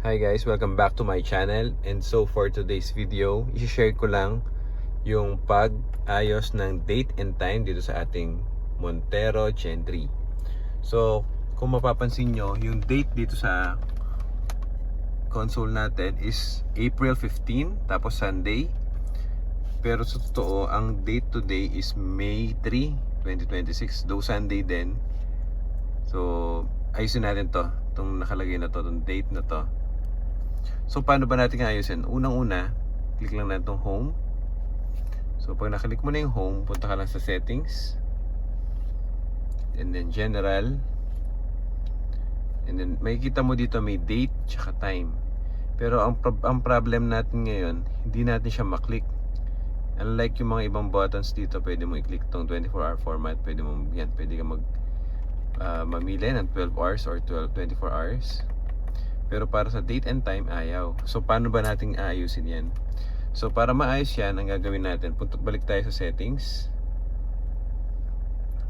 Hi guys, welcome back to my channel. And so for today's video, i-share ko lang yung pag-ayos ng date and time dito sa ating Montero Gen 3. So kung mapapansin nyo, yung date dito sa console natin is April 15, tapos Sunday. Pero sa totoo, ang date today is May 3, 2026, though Sunday din. So ayusin natin to, itong nakalagay na to, itong date na to. So paano ba natin ayusin? Unang-una, click lang natin itong home. So pag nakalik mo na yung home, punta ka lang sa settings, and then general, and then makikita mo dito may date tsaka time. Pero ang problem natin ngayon, hindi natin siya maklik. Unlike yung mga ibang buttons dito, pwede mo i-click tong 24-hour format. Pwede mo yan, pwede ka mamili ng 12 hours or 24 hours. Pero para sa date and time, ayaw. So paano ba natin aayusin yan? So para maayos yan, ang gagawin natin, balik tayo sa settings.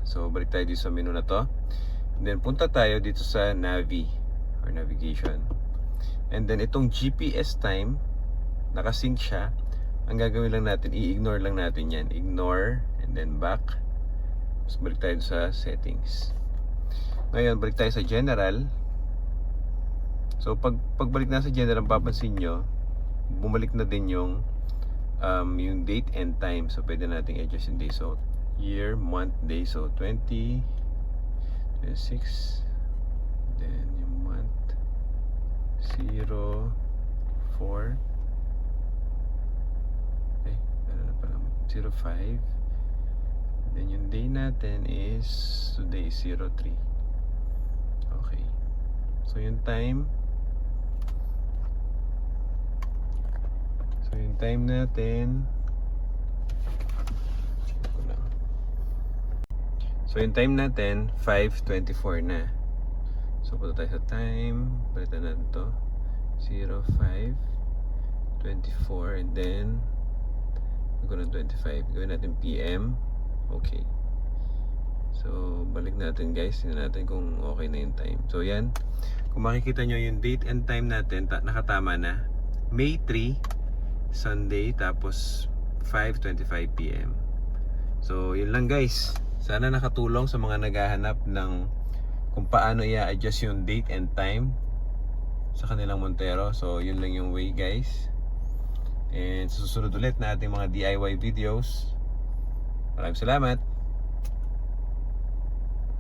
So balik tayo dito sa menu na to. And then punta tayo dito sa Navi or navigation. And then itong GPS time, nakasync siya. Ang gagawin lang natin, i-ignore lang natin yan. Ignore and then back. So balik tayo sa settings. Ngayon, balik tayo sa general. So pagbalik na sa general, papansin nyo, bumalik na din yung date and time. So pwede nating adjust yung day. So year, month, day. So 20, 26, then yung month 0, 4, ano na pala, 0, 5, then yung day natin is today is 0, 3. Okay, so yung time, natin, so yung time natin 5:24 na. So punta tayo sa time, balitan natin to 05:24, and then gawin natin 25, gawin natin PM. Okay, so balik natin guys, tingnan natin kung okay na yung time. So yan, kung makikita nyo yung date and time natin, nakatama na. May 3 Sunday, tapos 5:25 PM. So yun lang guys, sana nakatulong sa mga naghahanap ng kung paano i-adjust yung date and time sa kanilang Montero. So yun lang yung way guys, and susunod ulit na ating mga DIY videos. Maraming salamat.